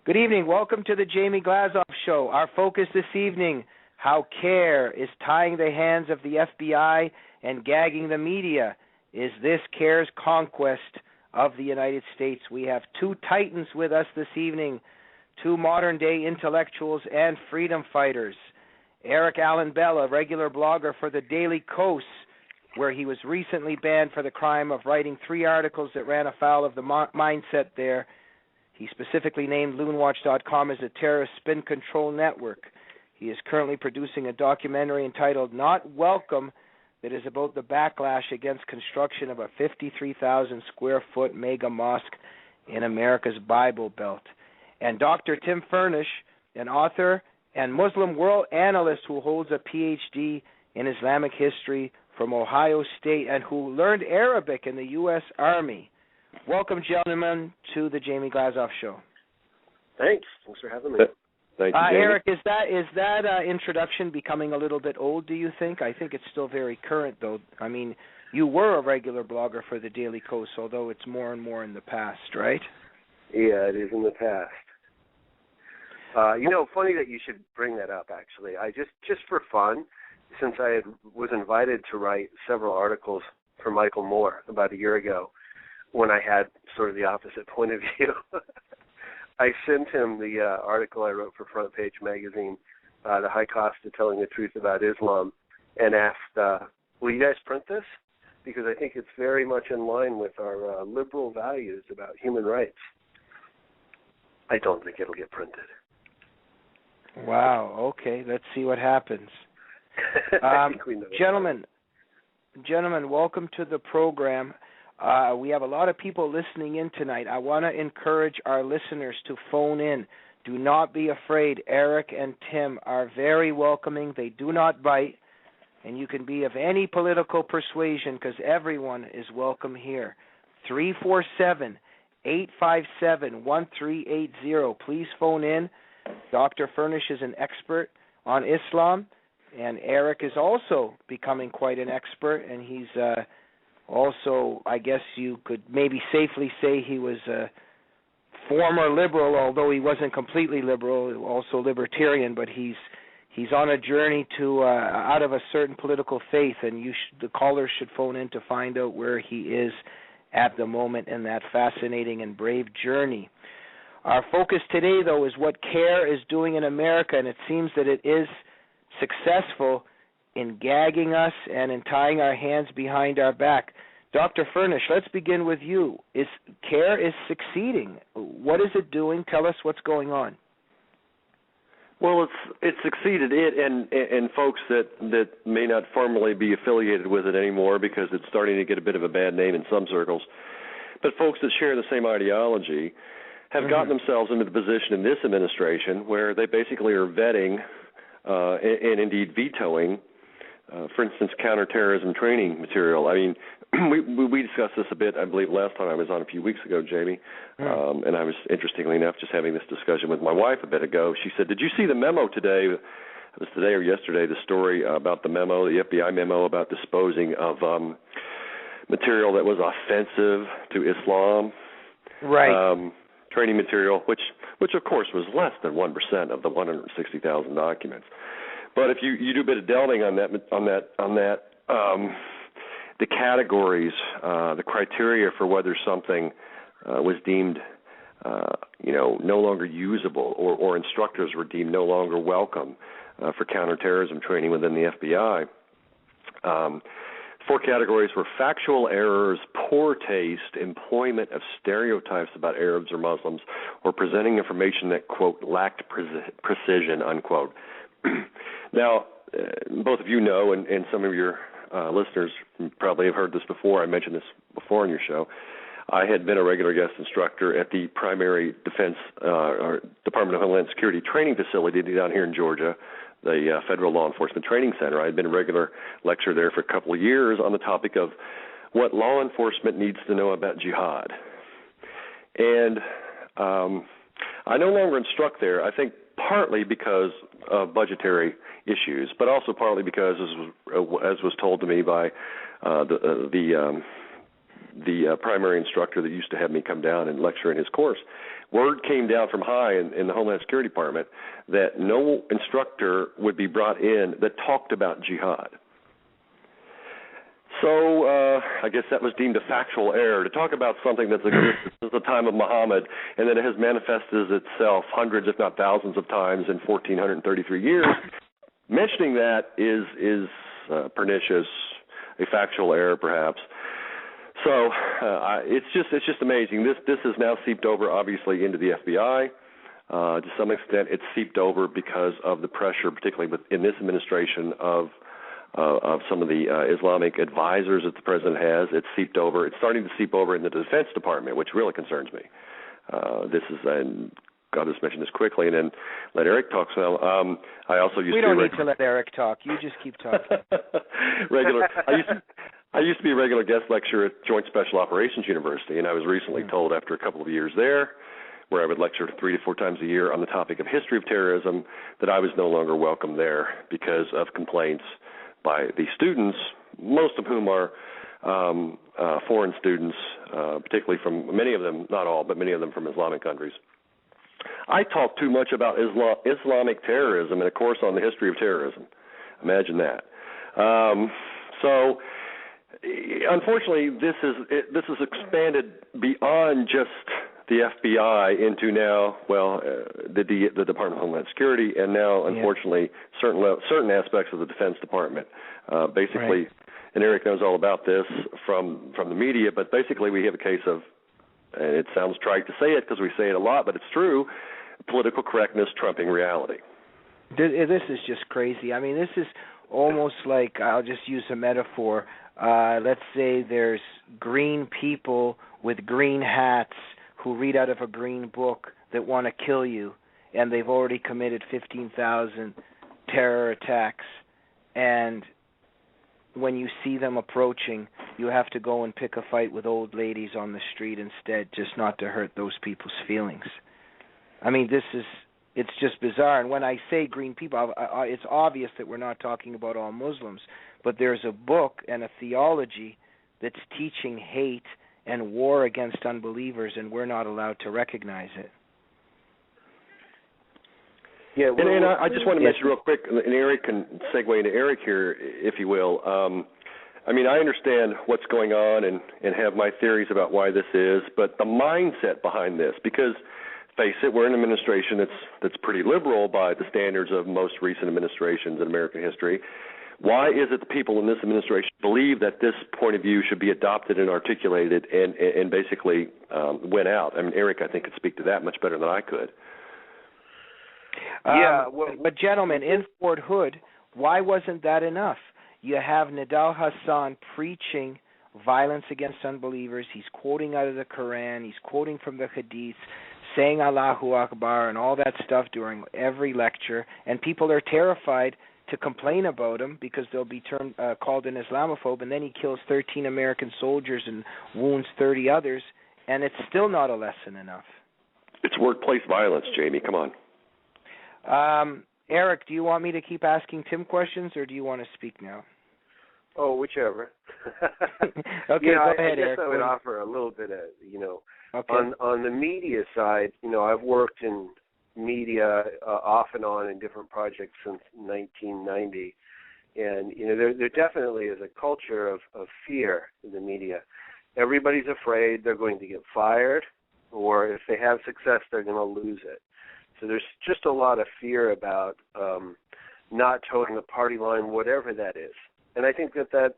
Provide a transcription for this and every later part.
Good evening. Welcome to the Jamie Glazov Show. Our focus this evening, how CAIR is tying the hands of the FBI and gagging the media. Is this CAIRs Conquest of the United States? We have two titans with us this evening, two modern-day intellectuals and freedom fighters. Eric Allen Bell, a regular blogger for the Daily Kos, where he was recently banned for the crime of writing 3 articles that ran afoul of the mindset there. He specifically named LoonWatch.com as a terrorist spin control network. He is currently producing a documentary entitled Not Welcome that is about the backlash against construction of a 53,000 square foot mega mosque in America's Bible Belt. And Dr. Tim Furnish, an author and Muslim world analyst who holds a PhD in Islamic history from Ohio State and who learned Arabic in the U.S. Army. Welcome, gentlemen, to the Jamie Glazov Show. Thanks for having me. Thank you, Jamie. Eric, is that introduction becoming a little bit old, do you think? I think it's still very current, though. I mean, you were a regular blogger for the Daily Kos, although it's more and more in the past, right? Yeah, it is in the past. Funny that you should bring that up, actually. I just for fun, since I was invited to write several articles for Michael Moore about a year ago, when I had sort of the opposite point of view, I sent him the article I wrote for Front Page Magazine, The High Cost of Telling the Truth About Islam, and asked, will you guys print this? Because I think it's very much in line with our liberal values about human rights. I don't think it'll get printed. Wow, okay, let's see what happens. Gentlemen, welcome to the program. We have a lot of people listening in tonight. I want to encourage our listeners to phone in. Do not be afraid. Eric and Tim are very welcoming. They do not bite, and you can be of any political persuasion because everyone is welcome here. 347-857-1380. Please phone in. Dr. Furnish is an expert on Islam, and Eric is also becoming quite an expert, and he's also, I guess you could maybe safely say he was a former liberal, although he wasn't completely liberal, also libertarian, but he's on a journey to out of a certain political faith, and the callers should phone in to find out where he is at the moment in that fascinating and brave journey. Our focus today, though, is what CAIR is doing in America, and it seems that it is successful in gagging us and in tying our hands behind our back. Dr. Furnish, let's begin with you. CAIR is succeeding. What is it doing? Tell us what's going on. Well, it's succeeded. And folks that may not formally be affiliated with it anymore because it's starting to get a bit of a bad name in some circles, but folks that share the same ideology have gotten themselves into the position in this administration where they basically are vetting and indeed vetoing, for instance, counterterrorism training material. I mean, we discussed this a bit, I believe, last time I was on a few weeks ago, Jamie, and I was, interestingly enough, just having this discussion with my wife a bit ago. She said, did you see the memo today? It was today or yesterday, the story about the memo, the FBI memo about disposing of material that was offensive to Islam. Right. Training material, which of course was less than 1% of the 160,000 documents. But if you do a bit of delving on that, the categories, the criteria for whether something was deemed, no longer usable, or instructors were deemed no longer welcome for counterterrorism training within the FBI. 4 categories were factual errors, poor taste, employment of stereotypes about Arabs or Muslims, or presenting information that, quote, lacked precision, unquote. Now, both of you know, and some of your listeners probably have heard this before. I mentioned this before on your show. I had been a regular guest instructor at the primary defense or Department of Homeland Security training facility down here in Georgia, the Federal Law Enforcement Training Center. I had been a regular lecturer there for a couple of years on the topic of what law enforcement needs to know about jihad. And I no longer instruct there, I think partly because of budgetary issues, but also partly because, as was told to me by the the primary instructor that used to have me come down and lecture in his course, word came down from high in the Homeland Security Department that no instructor would be brought in that talked about jihad. So I guess that was deemed a factual error to talk about something that's existed since the time of Muhammad and that it has manifested itself hundreds, if not thousands of times in 1,433 years. Mentioning that is pernicious, a factual error perhaps. So it's just amazing. This has now seeped over, obviously, into the FBI. To some extent, it's seeped over because of the pressure, particularly in this administration, of some of the Islamic advisors that the president has. It's seeped over. It's starting to seep over in the Defense Department, which really concerns me. And I'll just mention this quickly, and then let Eric talk. So I also used. We don't need to let Eric talk. You just keep talking. I used to be a regular guest lecturer at Joint Special Operations University, and I was recently told after a couple of years there, where I would lecture 3 to 4 times a year on the topic of history of terrorism, that I was no longer welcome there because of complaints by the students, most of whom are foreign students, particularly from many of them, not all, but many of them from Islamic countries. I talk too much about Islamic terrorism in a course on the history of terrorism. Imagine that. So, unfortunately, this has expanded beyond just the FBI into now, the Department of Homeland Security, and now, unfortunately, certain aspects of the Defense Department. Basically, and Eric knows all about this from the media, but basically we have a case of, and it sounds trite to say it because we say it a lot, but it's true, political correctness trumping reality. This is just crazy. I mean, this is almost like, I'll just use a metaphor. Let's say there's green people with green hats who read out of a green book that want to kill you, and they've already committed 15,000 terror attacks. And when you see them approaching, you have to go and pick a fight with old ladies on the street instead, just not to hurt those people's feelings. I mean, it's just bizarre. And when I say green people, it's obvious that we're not talking about all Muslims, but there's a book and a theology that's teaching hate and war against unbelievers, and we're not allowed to recognize it. Yeah, well, and I just want to mention real quick, and Eric can segue into Eric here, if you will. I mean, I understand what's going on and have my theories about why this is, but the mindset behind this, because face it, we're in an administration that's pretty liberal by the standards of most recent administrations in American history. Why is it the people in this administration believe that this point of view should be adopted and articulated and basically went out? I mean, Eric, I think, could speak to that much better than I could. But gentlemen, in Fort Hood, why wasn't that enough? You have Nidal Hassan preaching violence against unbelievers. He's quoting out of the Quran. He's quoting from the Hadiths, saying Allahu Akbar and all that stuff during every lecture. And people are terrified to complain about him because they'll be called an Islamophobe. And then he kills 13 American soldiers and wounds 30 others. And it's still not a lesson enough. It's workplace violence, Jamie. Come on. Eric, do you want me to keep asking Tim questions, or do you want to speak now? Oh, whichever. Okay, go ahead, I guess Eric. I would offer a little bit of, okay. on the media side, I've worked in media off and on in different projects since 1990. And, there definitely is a culture of fear in the media. Everybody's afraid they're going to get fired, or if they have success, they're going to lose it. So there's just a lot of fear about not toeing the party line, whatever that is. And I think that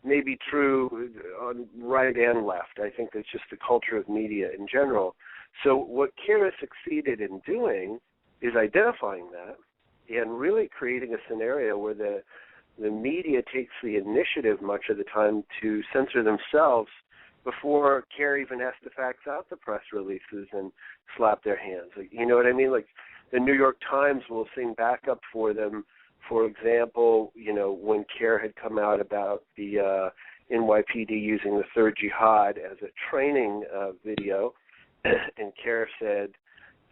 may be true on right and left. I think that's just the culture of media in general. So what CAIR has succeeded in doing is identifying that and really creating a scenario where the media takes the initiative much of the time to censor themselves before CAIR even has to fax out the press releases and slap their hands. You know what I mean? Like the New York Times will sing backup for them. For example, when CAIR had come out about the NYPD using the third jihad as a training video, and CAIR said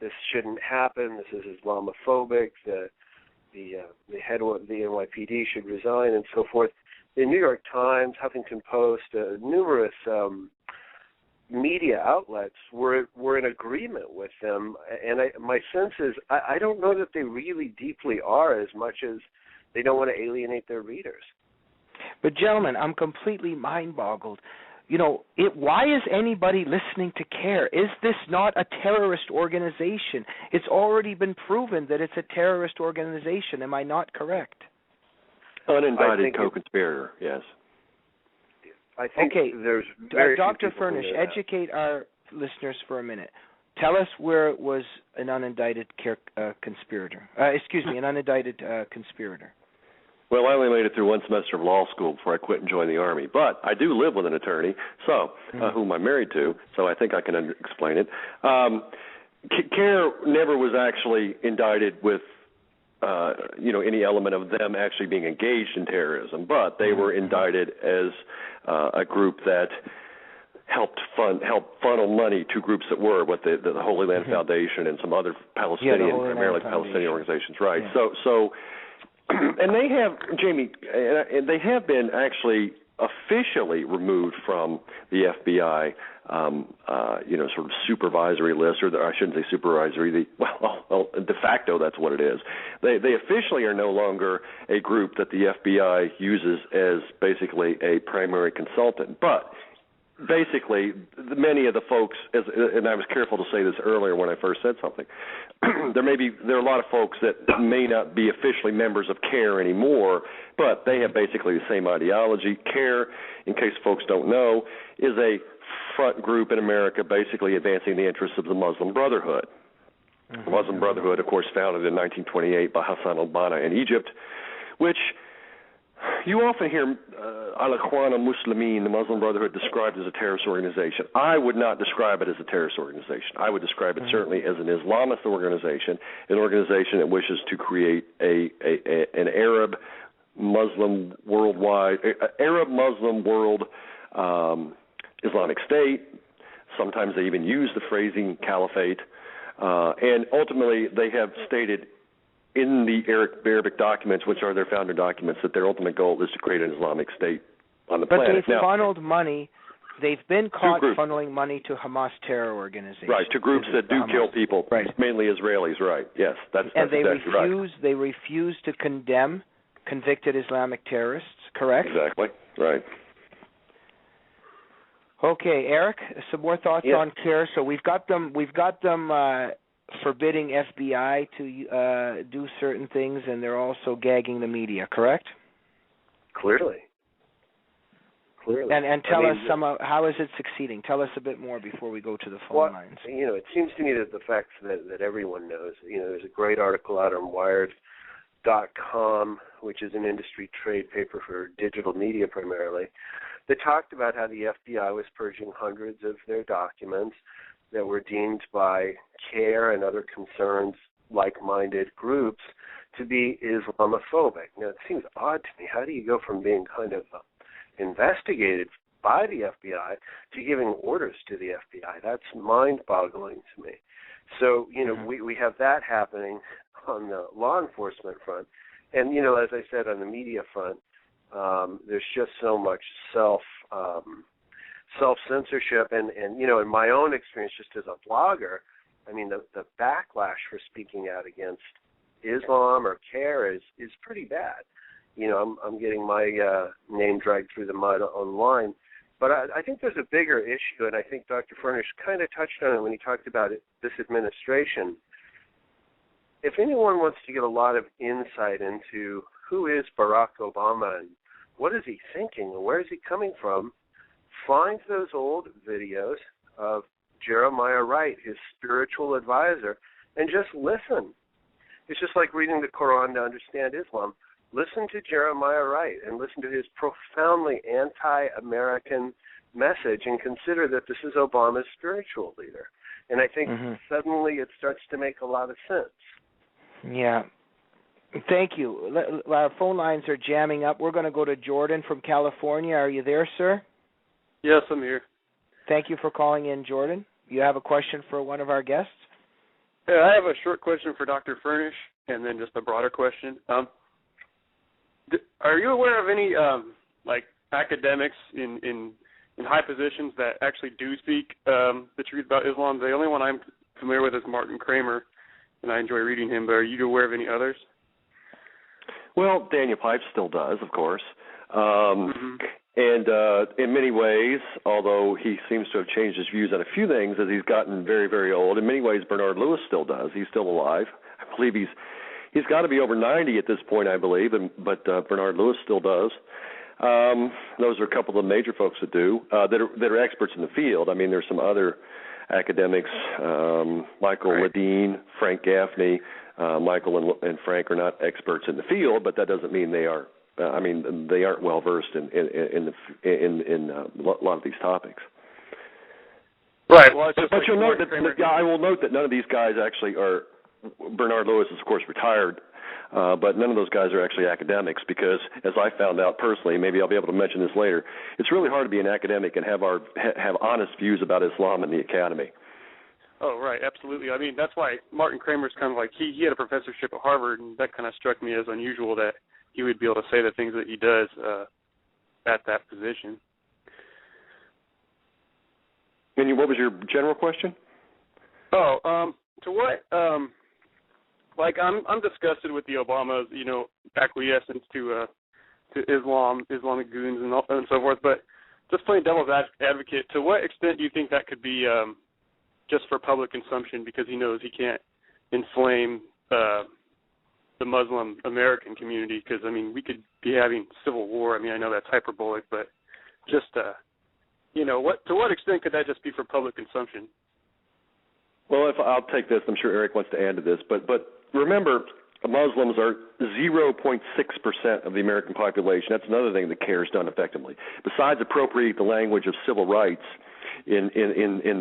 this shouldn't happen, this is Islamophobic, the head of the NYPD should resign, and so forth. the New York Times, Huffington Post, numerous media outlets were in agreement with them, and my sense is I don't know that they really deeply are, as much as they don't want to alienate their readers. But gentlemen, I'm completely mind-boggled. Why is anybody listening to CAIR? Is this not a terrorist organization? It's already been proven that it's a terrorist organization. Am I not correct? Unindicted co-conspirator, yes. I think there's very Dr. Furnish, educate our listeners for a minute. Tell us where it was an unindicted conspirator. An unindicted conspirator. Well, I only made it through one semester of law school before I quit and joined the Army. But I do live with an attorney, whom I'm married to, so I think I can explain it. CAIR never was actually indicted with any element of them actually being engaged in terrorism, but they were indicted as a group that helped funnel money to groups that were, with the Holy Land Foundation and some other primarily Palestinian organizations, right? Yeah. So, and they have, Jamie, and they have been actually officially removed from the FBI, sort of supervisory list, or I shouldn't say supervisory. De facto, that's what it is. They officially are no longer a group that the FBI uses as basically a primary consultant, but basically, many of the folks, and I was careful to say this earlier when I first said something, there are a lot of folks that may not be officially members of CAIR anymore, but they have basically the same ideology. CAIR, in case folks don't know, is a front group in America basically advancing the interests of the Muslim Brotherhood. The Muslim Brotherhood, of course, founded in 1928 by Hassan al-Banna in Egypt, which you often hear Al-Ikhwan al-Muslimin, the Muslim Brotherhood, described as a terrorist organization. I would not describe it as a terrorist organization. I would describe it certainly as an Islamist organization, an organization that wishes to create an Arab Muslim world Islamic State. Sometimes they even use the phrasing caliphate. And ultimately, they have stated in the Arabic documents, which are their founder documents, that their ultimate goal is to create an Islamic State on the planet. But they've funneled money. They've been caught funneling money to Hamas terror organizations. Right, to groups that do kill people, mainly Israelis, right. Yes, that's exactly right. They refuse to condemn convicted Islamic terrorists, correct? Exactly, right. Okay, Eric, some more thoughts on CAIR. So we've got them forbidding FBI to do certain things, and they're also gagging the media, correct? Clearly. And tell us how is it succeeding? Tell us a bit more before we go to the phone lines. It seems to me that the facts that everyone knows. There's a great article out on Wired.com, which is an industry trade paper for digital media primarily, that talked about how the FBI was purging hundreds of their documents that were deemed by CAIR and other concerned like-minded groups to be Islamophobic. Now, it seems odd to me. How do you go from being kind of investigated by the FBI to giving orders to the FBI? That's mind-boggling to me. So, we have that happening on the law enforcement front. And, as I said, on the media front, there's just so much self-censorship, and in my own experience, just as a blogger, I mean, the backlash for speaking out against Islam or CAIR is pretty bad. I'm getting my name dragged through the mud online, but I think there's a bigger issue, and I think Dr. Furnish kind of touched on it when he talked about this administration. If anyone wants to get a lot of insight into who is Barack Obama and what is he thinking and where is he coming from, find those old videos of Jeremiah Wright, his spiritual advisor, and just listen. It's just like reading the Quran to understand Islam. Listen to Jeremiah Wright and listen to his profoundly anti-American message and consider that this is Obama's spiritual leader. And I think suddenly it starts to make a lot of sense. Yeah. Thank you. Our phone lines are jamming up. We're going to go to Jordan from California. Are you there, sir? Yes, I'm here. Thank you for calling in, Jordan. You have a question for one of our guests? Yeah, I have a short question for Dr. Furnish and then just a broader question. Are you aware of any like academics in high positions that actually do speak the truth about Islam. The only one I'm familiar with is Martin Kramer, and I enjoy reading him. But are you aware of any others? Well, Daniel Pipes still does, of course. And in many ways, although he seems to have changed his views on a few things as he's gotten very, very old, in many ways Bernard Lewis still does. He's still alive. I believe he's got to be over 90 at this point, I believe, but Bernard Lewis still does. Those are a couple of the major folks that do, that are experts in the field. I mean, there's some other academics, Michael Ledeen, Frank Gaffney. Michael and Frank are not experts in the field, but that doesn't mean they are. They aren't well versed in a lot of these topics. Right. Well, it's just but you'll note that I will note that none of these guys actually are. Bernard Lewis is, of course, retired, but none of those guys are actually academics because, as I found out personally, maybe I'll be able to mention this later, it's really hard to be an academic and have honest views about Islam in the academy. Oh, right, absolutely. I mean, that's why Martin Kramer's kind of like, he had a professorship at Harvard, and that kind of struck me as unusual that he would be able to say the things that he does at that position. And what was your general question? Oh, to what, I'm disgusted with the Obama's, acquiescence to Islamic goons and so forth, but just playing devil's advocate, to what extent do you think that could be just for public consumption because he knows he can't inflame the Muslim American community? Because, I mean, we could be having civil war. I mean, I know that's hyperbolic, but just, to what extent could that just be for public consumption? Well, I'll take this. I'm sure Eric wants to add to this. But remember, Muslims are 0.6% of the American population. That's another thing that CAIR's done effectively. Besides appropriate the language of civil rights in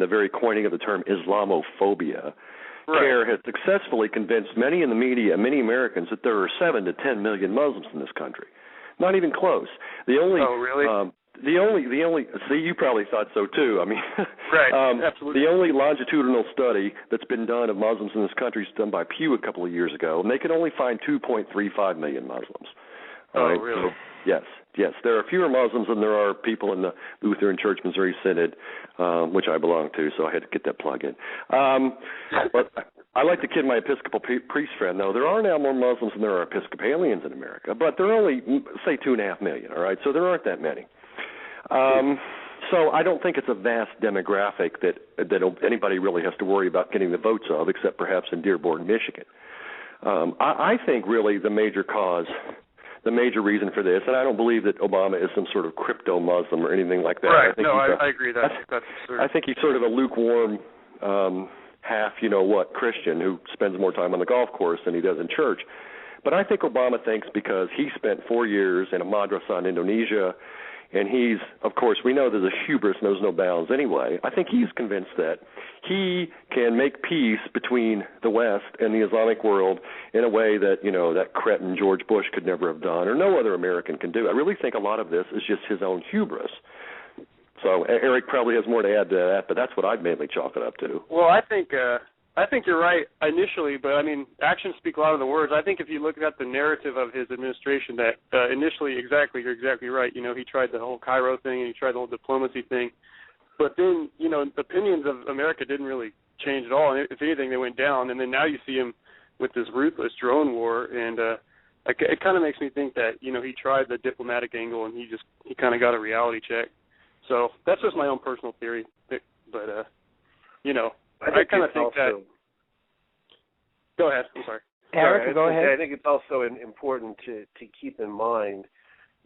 the very coining of the term Islamophobia, right. CAIR has successfully convinced many in the media and many Americans that there are 7 to 10 million Muslims in this country. Not even close. Oh, really? The only see, you probably thought so too. I mean, right, absolutely. The only longitudinal study that's been done of Muslims in this country is done by Pew a couple of years ago, and they could only find 2.35 million Muslims. Oh, really? So, yes. There are fewer Muslims than there are people in the Lutheran Church Missouri Synod, which I belong to, so I had to get that plug in. But I like to kid my Episcopal priest friend, though. There are now more Muslims than there are Episcopalians in America, but there are only, say, 2.5 million, all right? So there aren't that many. So I don't think it's a vast demographic that anybody really has to worry about getting the votes of, except perhaps in Dearborn, Michigan. I think really the major reason for this, and I don't believe that Obama is some sort of crypto-Muslim or anything like that. Right. I agree. That's absurd. I think he's sort of a lukewarm half, Christian who spends more time on the golf course than he does in church. But I think Obama thinks because he spent 4 years in a madrasa in Indonesia, and he's, of course, we know that the hubris knows no bounds anyway. I think he's convinced that he can make peace between the West and the Islamic world in a way that, that cretin George Bush could never have done or no other American can do. I really think a lot of this is just his own hubris. So Eric probably has more to add to that, but that's what I'd mainly chalk it up to. Well, I think you're right initially, but, I mean, actions speak louder than words. I think if you look at the narrative of his administration that initially, you're exactly right. He tried the whole Cairo thing and he tried the whole diplomacy thing. But then, the opinions of America didn't really change at all. And if anything, they went down. And then now you see him with this ruthless drone war. And it kind of makes me think that, he tried the diplomatic angle and he kind of got a reality check. So that's just my own personal theory. But, I kind of think that. Go ahead. I'm sorry. Eric, go ahead. I think it's also important to keep in mind,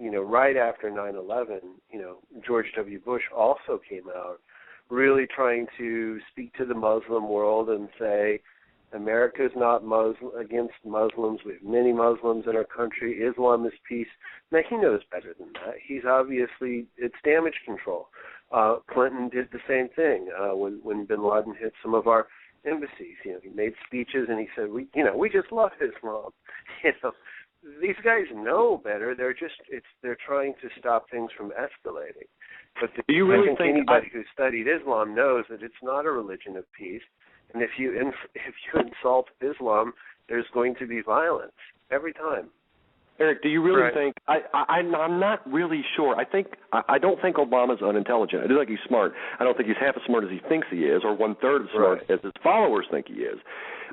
right after 9/11, George W. Bush also came out really trying to speak to the Muslim world and say, America is not against Muslims. We have many Muslims in our country. Islam is peace. Now, he knows better than that. It's damage control. Clinton did the same thing when bin Laden hit some of our embassies. He made speeches and he said, we just love Islam. These guys know better. They're trying to stop things from escalating. But do you really I think anybody who studied Islam knows that it's not a religion of peace. And if you insult Islam, there's going to be violence every time. Eric, do you really think? I'm not really sure. I don't think Obama's unintelligent. I do think he's smart. I don't think he's half as smart as he thinks he is, or 1/3 as smart as his followers think he is.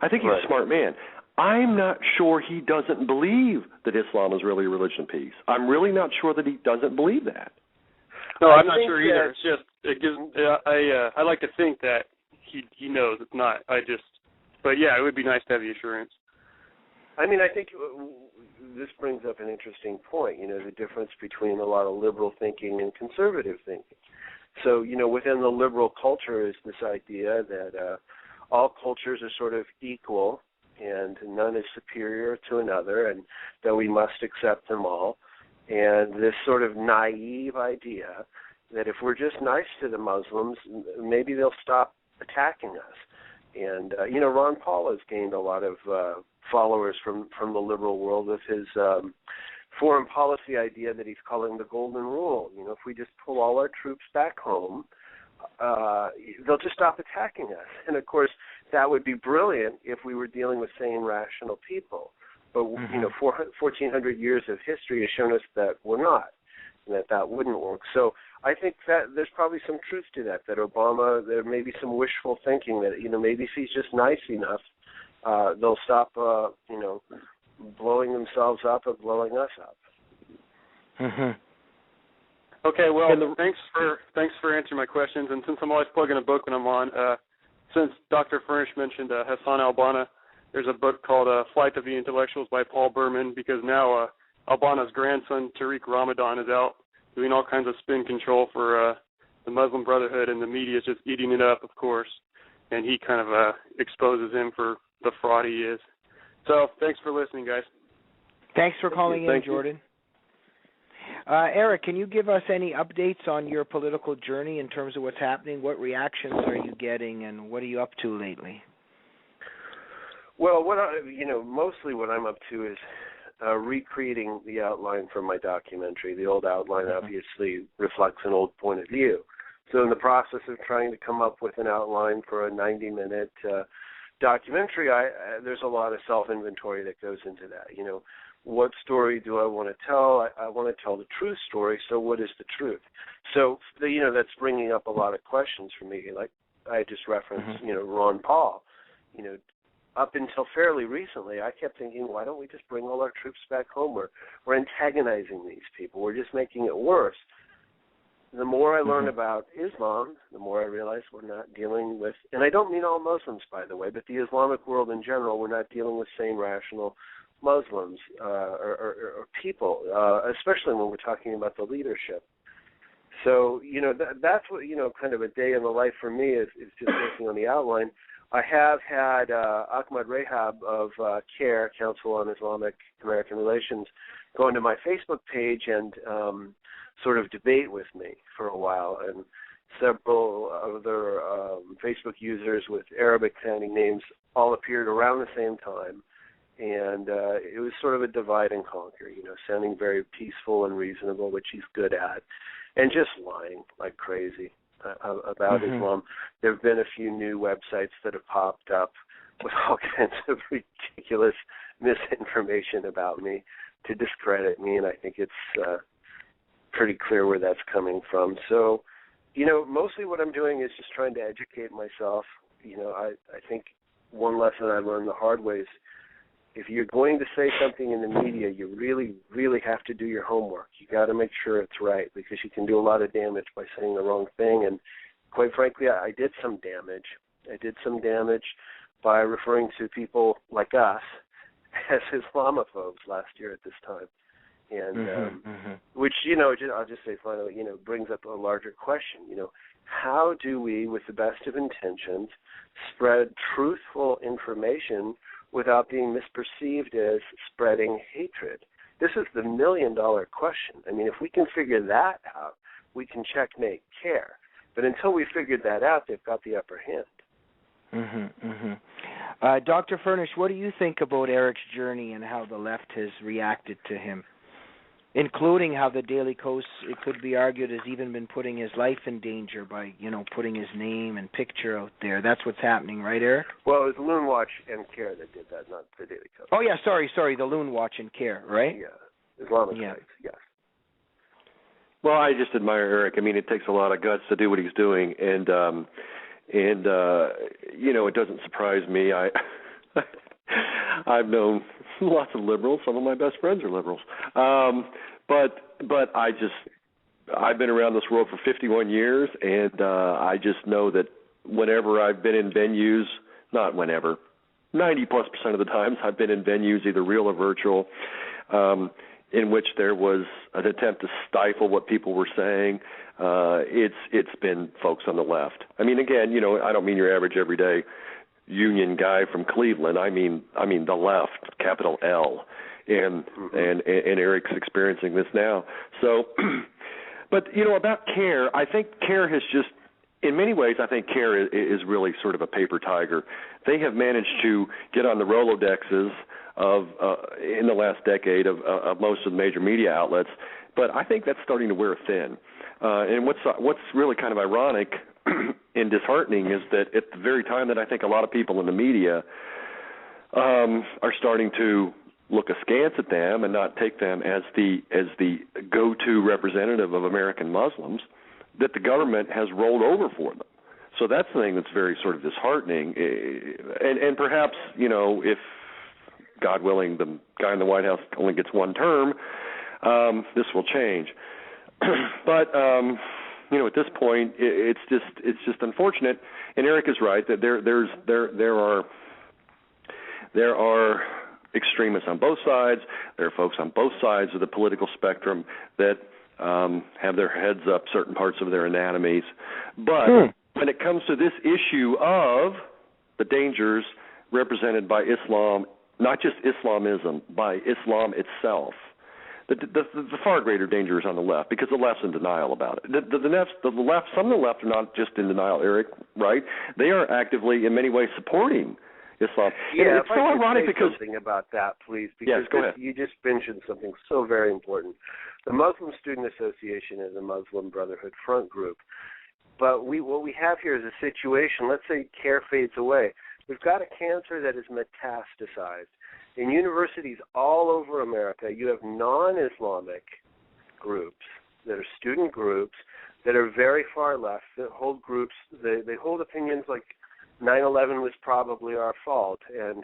I think he's a smart man. I'm not sure he doesn't believe that Islam is really a religion of peace. I'm really not sure that he doesn't believe that. No, I'm not sure either. It's just it gives. I like to think that he knows it's not. But yeah, it would be nice to have the assurance. I mean, I think this brings up an interesting point, the difference between a lot of liberal thinking and conservative thinking. So, within the liberal culture is this idea that all cultures are sort of equal and none is superior to another and that we must accept them all. And this sort of naive idea that if we're just nice to the Muslims, maybe they'll stop attacking us. And, Ron Paul has gained a lot of followers from the liberal world with his foreign policy idea that he's calling the Golden Rule. If we just pull all our troops back home, they'll just stop attacking us. And, of course, that would be brilliant if we were dealing with sane, rational people. But, 1,400 years of history has shown us that we're not, and that wouldn't work. So I think that there's probably some truth to that Obama, there may be some wishful thinking that, maybe if he's just nice enough, they'll stop, blowing themselves up or blowing us up. Okay, well, thanks for answering my questions. And since I'm always plugging a book when I'm on, since Dr. Furnish mentioned Hassan al-Banna, there's a book called Flight of the Intellectuals by Paul Berman, because now al-Banna's grandson, Tariq Ramadan, is out doing all kinds of spin control for the Muslim Brotherhood, and the media is just eating it up, of course, and he kind of exposes him for the fraud he is. So thanks for listening, guys. Thanks for calling in, Jordan. Eric, can you give us any updates on your political journey in terms of what's happening? What reactions are you getting, and what are you up to lately? Well, mostly what I'm up to is recreating the outline from my documentary. The old outline obviously reflects an old point of view. So in the process of trying to come up with an outline for a 90-minute documentary, there's a lot of self-inventory that goes into that. What story do I want to tell? I want to tell the truth story, so what is the truth? So, that's bringing up a lot of questions for me. Like I just referenced, Ron Paul. Up until fairly recently, I kept thinking, why don't we just bring all our troops back home? We're antagonizing these people. We're just making it worse. The more I learn about Islam, the more I realize we're not dealing with, and I don't mean all Muslims, by the way, but the Islamic world in general, we're not dealing with sane, rational Muslims or people, especially when we're talking about the leadership. So, that's what, kind of a day in the life for me is just working on the outline. I have had Ahmad Rahab of CAIR, Council on Islamic American Relations, go into my Facebook page and sort of debate with me for a while, and several other Facebook users with Arabic-sounding names all appeared around the same time, and it was sort of a divide and conquer, sounding very peaceful and reasonable, which he's good at, and just lying like crazy about Islam. There have been a few new websites that have popped up with all kinds of ridiculous misinformation about me to discredit me, and I think it's pretty clear where that's coming from. So, mostly what I'm doing is just trying to educate myself. I think one lesson I learned the hard way is if you're going to say something in the media, you really, really have to do your homework. You got to make sure it's right, because you can do a lot of damage by saying the wrong thing. And quite frankly, I did some damage. I did some damage by referring to people like us as Islamophobes last year at this time. And which, I'll just say finally, brings up a larger question. How do we, with the best of intentions, spread truthful information without being misperceived as spreading hatred? This is the million-dollar question. I mean, if we can figure that out, we can checkmate CAIR. But until we figured that out, they've got the upper hand. Dr. Furnish, what do you think about Eric's journey and how the left has reacted to him, including how the Daily Kos, it could be argued, has even been putting his life in danger by, putting his name and picture out there? That's what's happening, right, Eric? Well, it was Loon Watch and CAIR that did that, not the Daily Kos. Oh, yeah, sorry, the Loon Watch and CAIR, right? Yeah. Islamic sites, yes. Well, I just admire Eric. I mean, it takes a lot of guts to do what he's doing, and you know, it doesn't surprise me. I've known lots of liberals. Some of my best friends are liberals, but I've been around this world for 51 years, and I just know that whenever I've been in venues, not whenever, 90+% of the times I've been in venues, either real or virtual, in which there was an attempt to stifle what people were saying. It's been folks on the left. I mean, again, you know, I don't mean your average everyday union guy from Cleveland. I mean the left, capital L, and Eric's experiencing this now. So, but you know, about CAIR, I think CAIR has just, in many ways, I think CAIR is really sort of a paper tiger. They have managed to get on the Rolodexes of in the last decade of most of the major media outlets, but I think that's starting to wear thin. And what's really kind of ironic and disheartening is that at the very time that I think a lot of people in the media are starting to look askance at them and not take them as the go-to representative of American Muslims, that the government has rolled over for them. So that's the thing that's very sort of disheartening. And perhaps, you know, if, God willing, the guy in the White House only gets one term, this will change. But you know, at this point, it's just unfortunate. And Eric is right that there are extremists on both sides. There are folks on both sides of the political spectrum that have their heads up certain parts of their anatomies. But when it comes to this issue of the dangers represented by Islam, not just Islamism, by Islam itself, the far greater danger is on the left, because the left's in denial about it. The left, some of the left are not just in denial, Eric, right? They are actively, in many ways, supporting Islam. Yeah, it's so ironic because something about that, please, because yes, go ahead. You just mentioned something so very important. The Muslim Student Association is a Muslim Brotherhood front group, but what we have here is a situation. Let's say CAIR fades away. We've got a cancer that is metastasized. In universities all over America, you have non-Islamic groups that are student groups that are very far left, that hold groups, they hold opinions like 9/11 was probably our fault, and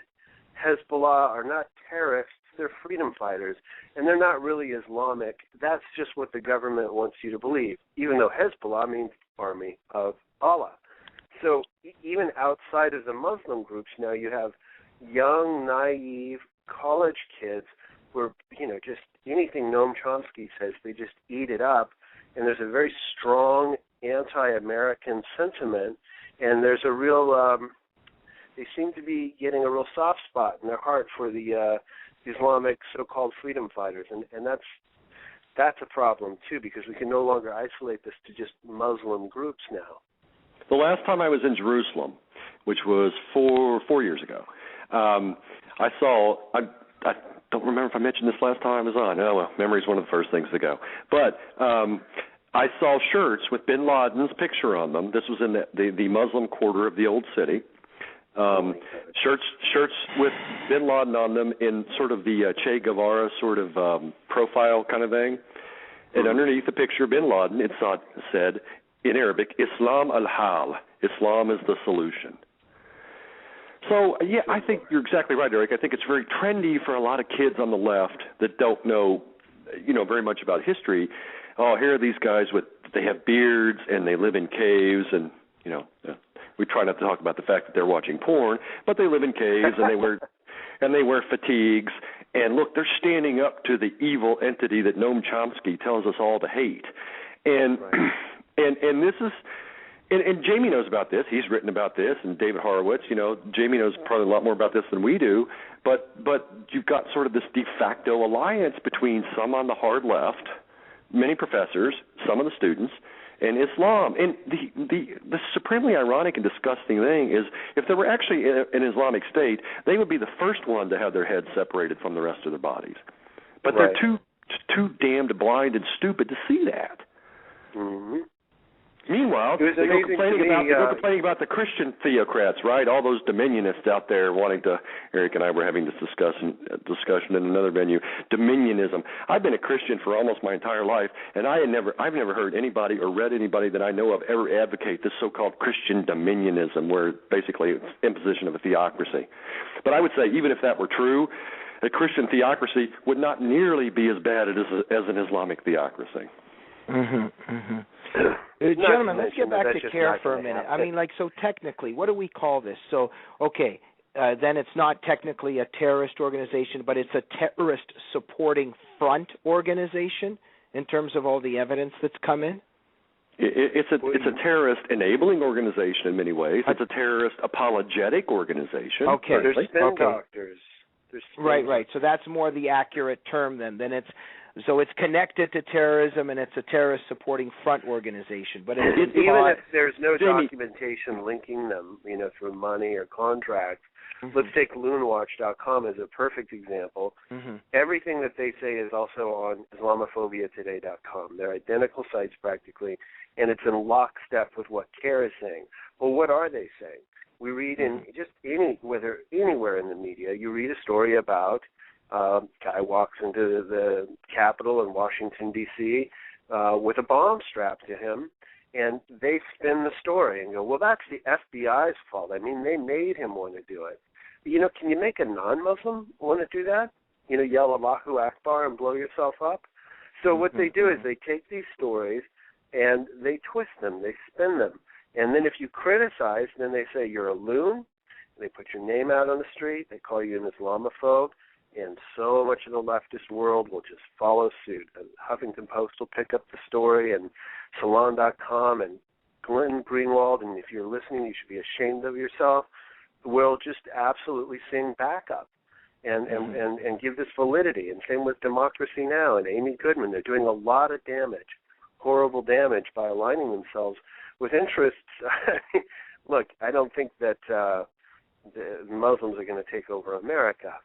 Hezbollah are not terrorists, they're freedom fighters, and they're not really Islamic. That's just what the government wants you to believe, even though Hezbollah means Army of Allah. So even outside of the Muslim groups now, you have young, naive college kids who are, you know, just anything Noam Chomsky says, they just eat it up, and there's a very strong anti-American sentiment, and there's a real, they seem to be getting a real soft spot in their heart for the Islamic so-called freedom fighters, and that's a problem too, because we can no longer isolate this to just Muslim groups now. The last time I was in Jerusalem, which was four years ago, I don't remember if I mentioned this last time I was on. Oh, well, memory's one of the first things to go. But I saw shirts with bin Laden's picture on them. This was in the Muslim quarter of the old city. Shirts with bin Laden on them in sort of the Che Guevara sort of profile kind of thing. And underneath the picture of bin Laden, it said in Arabic, Islam al-Hal, Islam is the solution. So, yeah, I think you're exactly right, Eric. I think it's very trendy for a lot of kids on the left that don't know, you know, very much about history. Oh, here are these guys they have beards and they live in caves, and, you know, we try not to talk about the fact that they're watching porn, but they live in caves and they wear fatigues. And look, they're standing up to the evil entity that Noam Chomsky tells us all to hate. And right. and this is. And Jamie knows about this. He's written about this, and David Horowitz. You know, Jamie knows probably a lot more about this than we do. But you've got sort of this de facto alliance between some on the hard left, many professors, some of the students, and Islam. And the supremely ironic and disgusting thing is, if there were actually an Islamic State, they would be the first one to have their heads separated from the rest of their bodies. But right. They're too damned blind and stupid to see that. Mm-hmm. Meanwhile, they're complaining about the Christian theocrats, right? All those dominionists out there wanting to. Eric and I were having this discussion in another venue. Dominionism. I've been a Christian for almost my entire life, and I've never heard anybody or read anybody that I know of ever advocate this so-called Christian dominionism, where basically it's imposition of a theocracy. But I would say, even if that were true, a Christian theocracy would not nearly be as bad as an Islamic theocracy. Gentlemen, let's get back to CAIR for a minute. I mean, so technically, what do we call this? So, okay, then it's not technically a terrorist organization, but it's a terrorist supporting front organization in terms of all the evidence that's come in? It's a terrorist enabling organization in many ways. It's a terrorist apologetic organization. Okay. There's spin doctors. Right. So that's more the accurate term then. So it's connected to terrorism, and it's a terrorist supporting front organization. But even if there's no documentation linking them, through money or contracts, let's take loonwatch.com as a perfect example. Everything that they say is also on IslamophobiaToday.com. They're identical sites practically, and it's in lockstep with what CAIR is saying. Well, what are they saying? We read in just anywhere in the media, you read a story about guy walks into the Capitol in Washington, D.C. With a bomb strapped to him, and they spin the story and go, well, that's the FBI's fault. I mean, they made him want to do it. Can you make a non-Muslim want to do that? Yell Allahu Akbar and blow yourself up? So what they do is they take these stories and they twist them, they spin them. And then if you criticize, then they say you're a loon. They put your name out on the street. They call you an Islamophobe. And so much of the leftist world will just follow suit. And Huffington Post will pick up the story, and Salon.com, and Glenn Greenwald, and if you're listening, you should be ashamed of yourself, will just absolutely sing backup and give this validity. And same with Democracy Now! And Amy Goodman. They're doing a lot of damage, horrible damage, by aligning themselves with interests. Look, I don't think that the Muslims are going to take over America.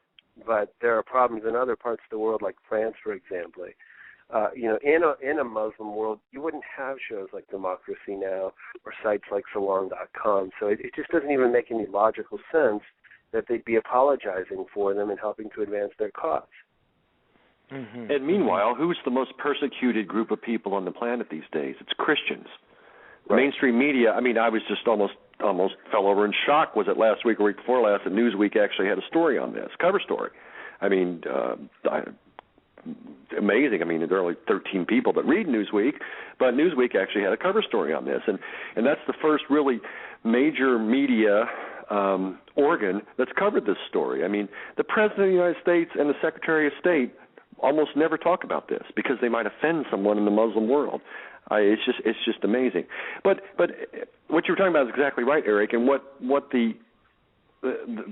But there are problems in other parts of the world, like France, for example. In a Muslim world, you wouldn't have shows like Democracy Now! Or sites like Salon.com. So it just doesn't even make any logical sense that they'd be apologizing for them and helping to advance their cause. And meanwhile, who's the most persecuted group of people on the planet these days? It's Christians. The mainstream media, I was just almost fell over in shock. Was it last week or week before last that Newsweek actually had a story on this, cover story. Amazing. There are only 13 people that read Newsweek, but Newsweek actually had a cover story on this. And that's the first really major media organ that's covered this story. The President of the United States and the Secretary of State almost never talk about this because they might offend someone in the Muslim world. It's just amazing. But what you were talking about is exactly right, Eric. And what the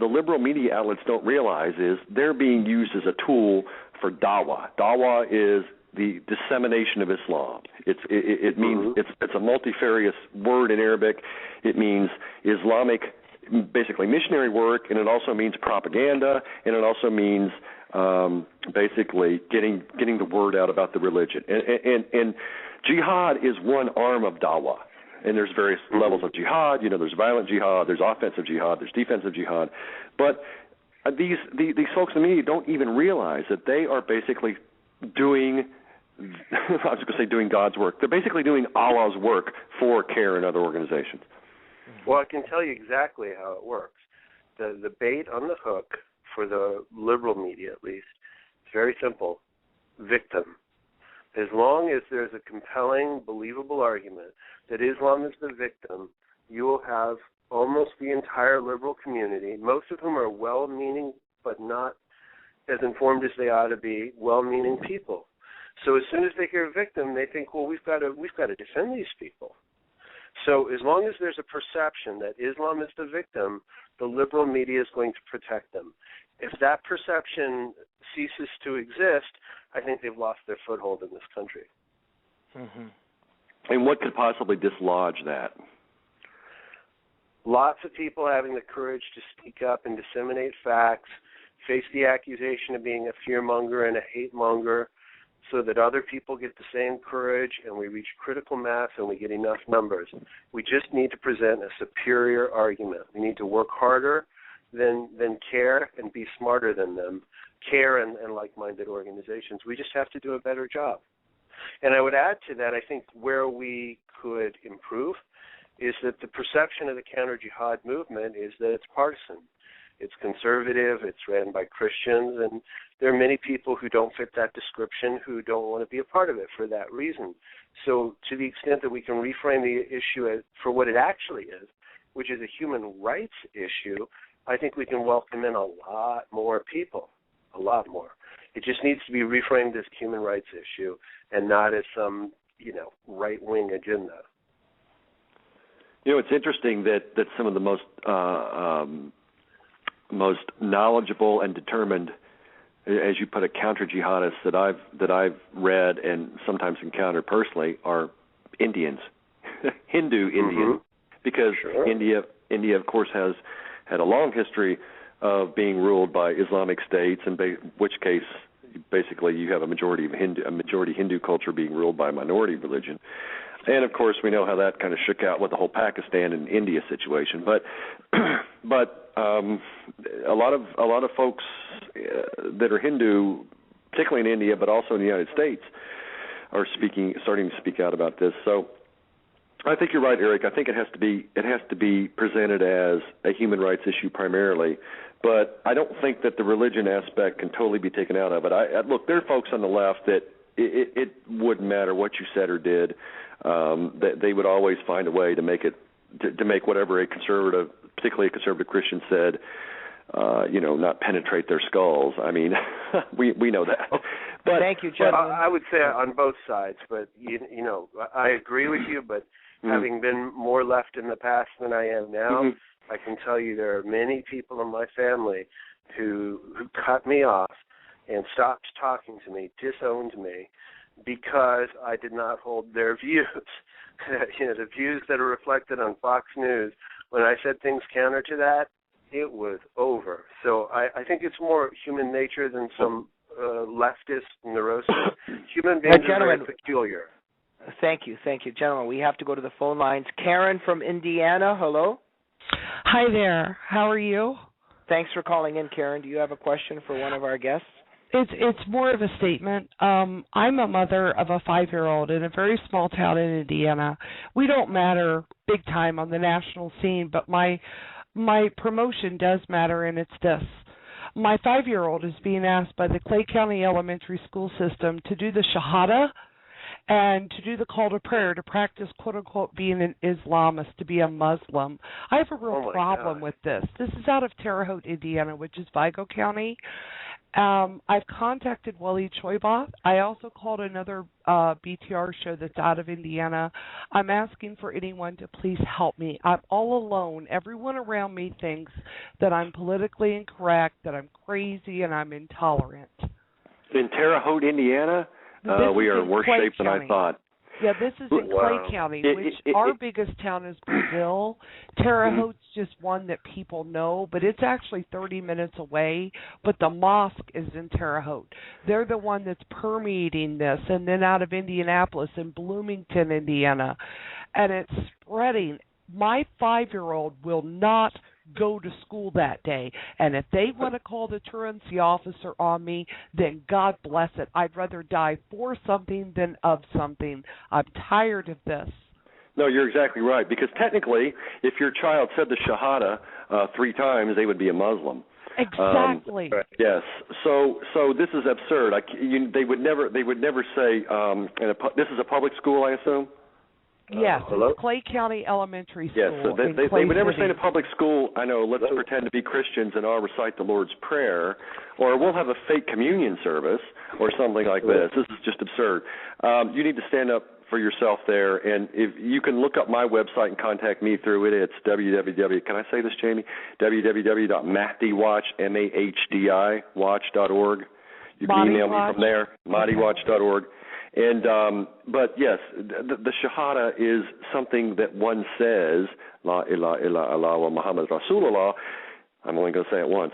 liberal media outlets don't realize is they're being used as a tool for dawah. Dawah is the dissemination of Islam. It means it's a multifarious word in Arabic. It means Islamic, basically missionary work, and it also means propaganda, and it also means basically getting the word out about the religion. And jihad is one arm of dawah, and there's various levels of jihad. There's violent jihad, there's offensive jihad, there's defensive jihad. But these folks in the media don't even realize that they are basically doing, I was going to say doing God's work. They're basically doing Allah's work for CAIR and other organizations. Well, I can tell you exactly how it works. The bait on the hook for the liberal media, at least, it's very simple. Victim. As long as there's a compelling, believable argument that Islam is the victim, you will have almost the entire liberal community, most of whom are well-meaning but not as informed as they ought to be, well-meaning people. So as soon as they hear victim, they think, well, we've got to defend these people. So as long as there's a perception that Islam is the victim, the liberal media is going to protect them. If that perception ceases to exist, I think they've lost their foothold in this country. And what could possibly dislodge that? Lots of people having the courage to speak up and disseminate facts, face the accusation of being a fearmonger and a hate monger, so that other people get the same courage and we reach critical mass and we get enough numbers. We just need to present a superior argument. We need to work harder than CAIR and be smarter than them, CAIR and like-minded organizations. We just have to do a better job. And I would add to that, I think where we could improve is that the perception of the counter-jihad movement is that it's partisan. It's conservative, it's ran by Christians, and there are many people who don't fit that description who don't want to be a part of it for that reason. So to the extent that we can reframe the issue for what it actually is, which is a human rights issue, I think we can welcome in a lot more people, a lot more. It just needs to be reframed as a human rights issue and not as some, right-wing agenda. It's interesting that some of the most knowledgeable and determined, as you put it, counter-jihadists that I've read and sometimes encountered personally are Indians, Hindu Indians, because sure. India, of course, has had a long history of being ruled by Islamic states, in which case basically you have a majority Hindu culture being ruled by a minority religion. And of course, we know how that kind of shook out with the whole Pakistan and India situation. But a lot of folks that are Hindu, particularly in India, but also in the United States, are starting to speak out about this. So I think you're right, Eric. I think it has to be presented as a human rights issue primarily. But I don't think that the religion aspect can totally be taken out of it. Look, there are folks on the left that it wouldn't matter what you said or did. That they would always find a way to make it to make whatever a conservative, particularly a conservative Christian said, not penetrate their skulls. I mean, we know that. But thank you, gentlemen. I would say on both sides, but I agree with you. But having been more left in the past than I am now, I can tell you there are many people in my family who cut me off and stopped talking to me, disowned me, because I did not hold their views. The views that are reflected on Fox News, when I said things counter to that, it was over. So I think it's more human nature than some leftist neurosis. Human beings are very peculiar. Thank you. Gentlemen, we have to go to the phone lines. Karen from Indiana, hello. Hi there. How are you? Thanks for calling in, Karen. Do you have a question for one of our guests? It's more of a statement. I'm a mother of a 5-year-old in a very small town in Indiana. We don't matter big time on the national scene, but my promotion does matter, and it's this. My 5-year-old is being asked by the Clay County Elementary School System to do the Shahada and to do the call to prayer, to practice, quote-unquote, being an Islamist, to be a Muslim. I have a real problem with this. This is out of Terre Haute, Indiana, which is Vigo County. I've contacted Wally Choiboth. I also called another BTR show that's out of Indiana. I'm asking for anyone to please help me. I'm all alone. Everyone around me thinks that I'm politically incorrect, that I'm crazy, and I'm intolerant. In Terre Haute, Indiana, we are in worse shape than I thought. Yeah, this is in Clay County, which our biggest town is Brazil. Terre Haute's just one that people know, but it's actually 30 minutes away. But the mosque is in Terre Haute. They're the one that's permeating this. And then out of Indianapolis and Bloomington, Indiana. And it's spreading. My 5-year-old will not go to school that day. And if they want to call the truancy officer on me, then God bless it. I'd rather die for something than of something. I'm tired of this. No, you're exactly right. Because technically, if your child said the Shahada 3 times, they would be a Muslim. Exactly. Yes. So this is absurd. They would never say. This is a public school, I assume. Yes, it's Clay County Elementary School. Yes, so they would never say in a public school, I know, let's pretend to be Christians and I'll recite the Lord's Prayer, or we'll have a fake communion service or something like this. This is just absurd. You need to stand up for yourself there, and if you can look up my website and contact me through it, it's www. Can I say this, Jamie? www.mahdywatch, MAHDI, watch.org. You can email me from there, mahdywatch.org. And but yes, the Shahada is something that one says, La ilaha illa Allah wa Muhammad Rasulullah. I'm only going to say it once.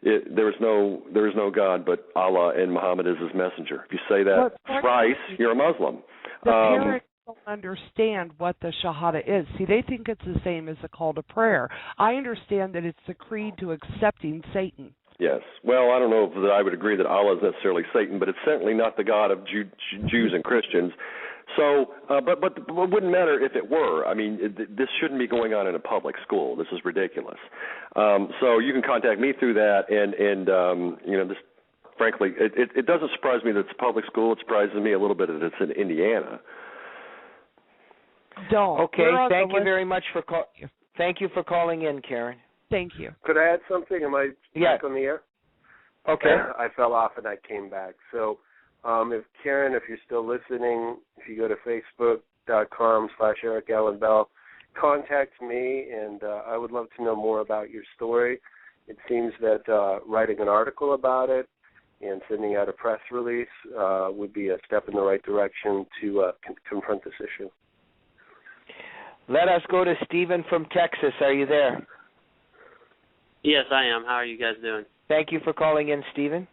there is no God but Allah, and Muhammad is his messenger. If you say that thrice, you're a Muslim. The parents don't understand what the Shahada is. See, they think it's the same as a call to prayer. I understand that it's the creed to accepting Satan. Yes. Well, I don't know that I would agree that Allah is necessarily Satan, but it's certainly not the God of Jews and Christians. So, but it wouldn't matter if it were. I mean, this shouldn't be going on in a public school. This is ridiculous. So you can contact me through that, and this, frankly, it doesn't surprise me that it's a public school. It surprises me a little bit that it's in Indiana. Don't. Okay. Thank you very much for Thank you for calling in, Karen. Thank you. Could I add something? Am I back on the air? Okay. I fell off and I came back. So, if Karen, if you're still listening, if you go to Facebook.com/Eric Allen Bell, contact me, and I would love to know more about your story. It seems that writing an article about it and sending out a press release would be a step in the right direction to confront this issue. Let us go to Stephen from Texas. Are you there? Yes, I am. How are you guys doing? Thank you for calling in, Stephen.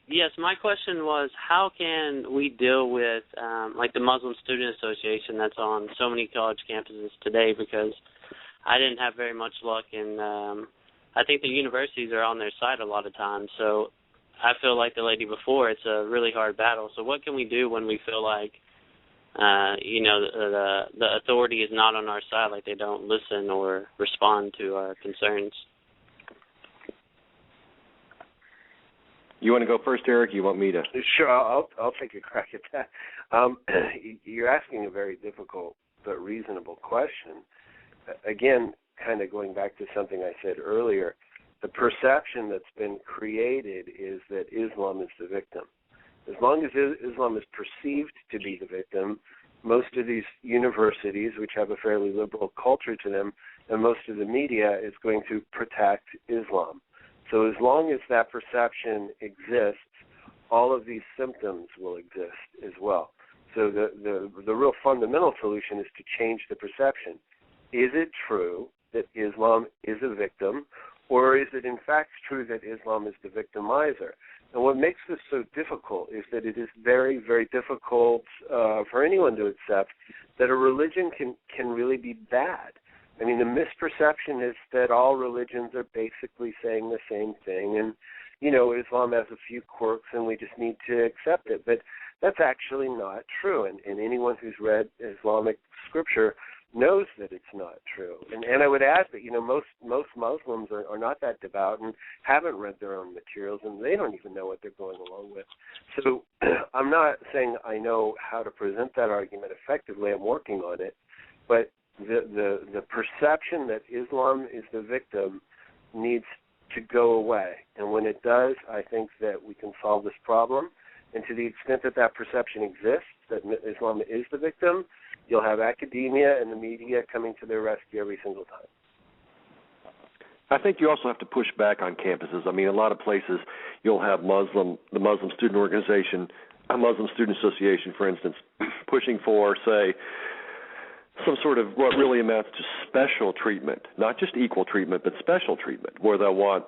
Yes, my question was, how can we deal with like the Muslim Student Association that's on so many college campuses today? Because I didn't have very much luck, and I think the universities are on their side a lot of times. So I feel like the lady before, it's a really hard battle. So what can we do when we feel like the authority is not on our side, like they don't listen or respond to our concerns? You want to go first, Eric? You want me to? Sure, I'll take a crack at that. You're asking a very difficult but reasonable question. Again, kind of going back to something I said earlier, the perception that's been created is that Islam is the victim. As long as Islam is perceived to be the victim, most of these universities, which have a fairly liberal culture to them, and most of the media is going to protect Islam. So as long as that perception exists, all of these symptoms will exist as well. So the real fundamental solution is to change the perception. Is it true that Islam is a victim, or is it in fact true that Islam is the victimizer? And what makes this so difficult is that it is very, very difficult for anyone to accept that a religion can really be bad. I mean, the misperception is that all religions are basically saying the same thing, and, Islam has a few quirks and we just need to accept it. But that's actually not true, and anyone who's read Islamic scripture knows that it's not true. And I would add that, most Muslims are not that devout and haven't read their own materials, and they don't even know what they're going along with. So I'm not saying I know how to present that argument effectively. I'm working on it. But the perception that Islam is the victim needs to go away. And when it does, I think that we can solve this problem. And to the extent that that perception exists, that Islam is the victim, you'll have academia and the media coming to their rescue every single time. I think you also have to push back on campuses. I mean, a lot of places you'll have the Muslim Student Organization, a Muslim Student Association, for instance, pushing for, say, some sort of what really amounts to special treatment, not just equal treatment, but special treatment, where they'll want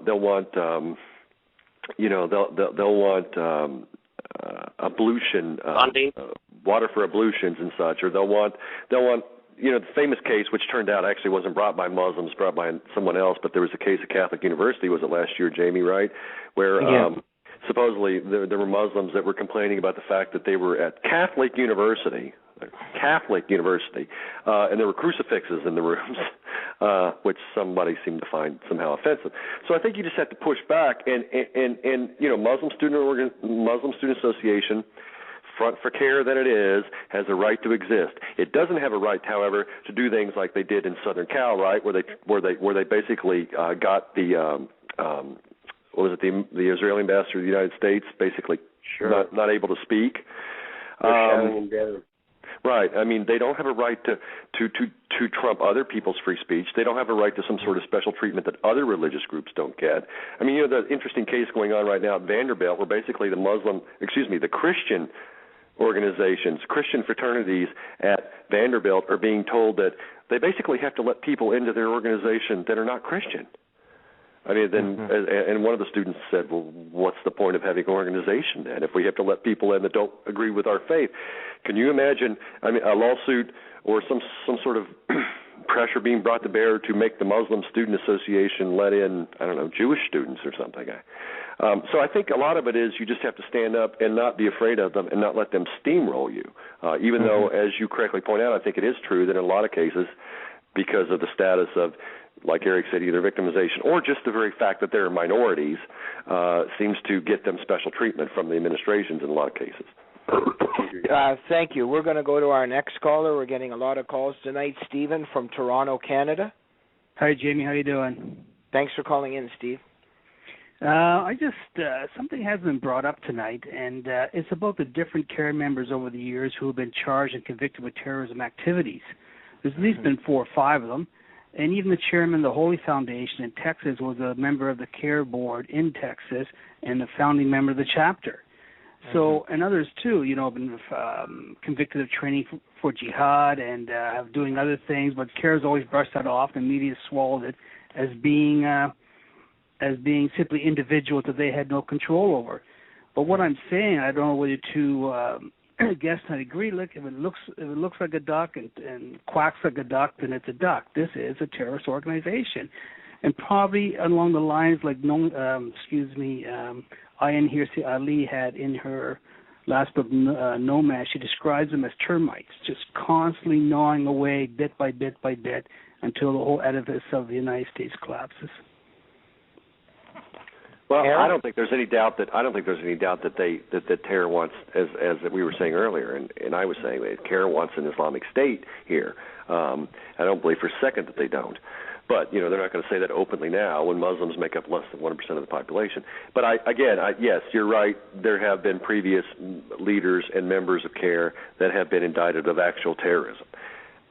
ablution, water for ablutions and such, or they'll want the famous case, which turned out actually wasn't brought by Muslims, brought by someone else, but there was a case at Catholic University, was it last year, Jamie, right, where supposedly there were Muslims that were complaining about the fact that they were at Catholic University, and there were crucifixes in the rooms, which somebody seemed to find somehow offensive. So I think you just have to push back, and Muslim Student Association, Front for Care that it is, has a right to exist. It doesn't have a right, however, to do things like they did in Southern Cal, right, where they basically got the the Israeli ambassador to the United States basically not able to speak. Right. I mean, they don't have a right to trump other people's free speech. They don't have a right to some sort of special treatment that other religious groups don't get. I mean, the interesting case going on right now at Vanderbilt, where basically the Christian organizations, Christian fraternities at Vanderbilt are being told that they basically have to let people into their organization that are not Christian. I mean, then, and one of the students said, well, what's the point of having an organization then if we have to let people in that don't agree with our faith? Can you imagine, I mean, a lawsuit or some sort of pressure being brought to bear to make the Muslim Student Association let in, I don't know, Jewish students or something? So I think a lot of it is you just have to stand up and not be afraid of them and not let them steamroll you, even though, as you correctly point out, I think it is true that in a lot of cases, because of the status of, like Eric said, either victimization or just the very fact that they're minorities seems to get them special treatment from the administrations in a lot of cases. Thank you. We're going to go to our next caller. We're getting a lot of calls tonight. Stephen from Toronto, Canada. Hi, Jamie. How you doing? Thanks for calling in, Steve. I just something has been brought up tonight, and it's about the different CAIR members over the years who have been charged and convicted with terrorism activities. There's at least been 4 or 5 of them. And even the chairman of the Holy Foundation in Texas was a member of the CAIR board in Texas and a founding member of the chapter. So, and others too, you know, have been convicted of training for jihad and have doing other things, but CAIR has always brushed that off, and media swallowed it as being simply individuals that they had no control over. But what I'm saying, I don't know whether to guess and agree. Look, if it looks like a duck and quacks like a duck, then it's a duck. This is a terrorist organization, and probably along the lines like Ayan Hirsi Ali had in her last book, Nomad. She describes them as termites, just constantly gnawing away bit by bit by bit until the whole edifice of the United States collapses. Well, I don't think there's any doubt that that terror wants, as we were saying earlier, and I was saying that CAIR wants an Islamic State here. I don't believe for a second that they don't. But, you know, they're not going to say that openly now when Muslims make up less than 1% of the population. But, yes, you're right. There have been previous leaders and members of CAIR that have been indicted of actual terrorism.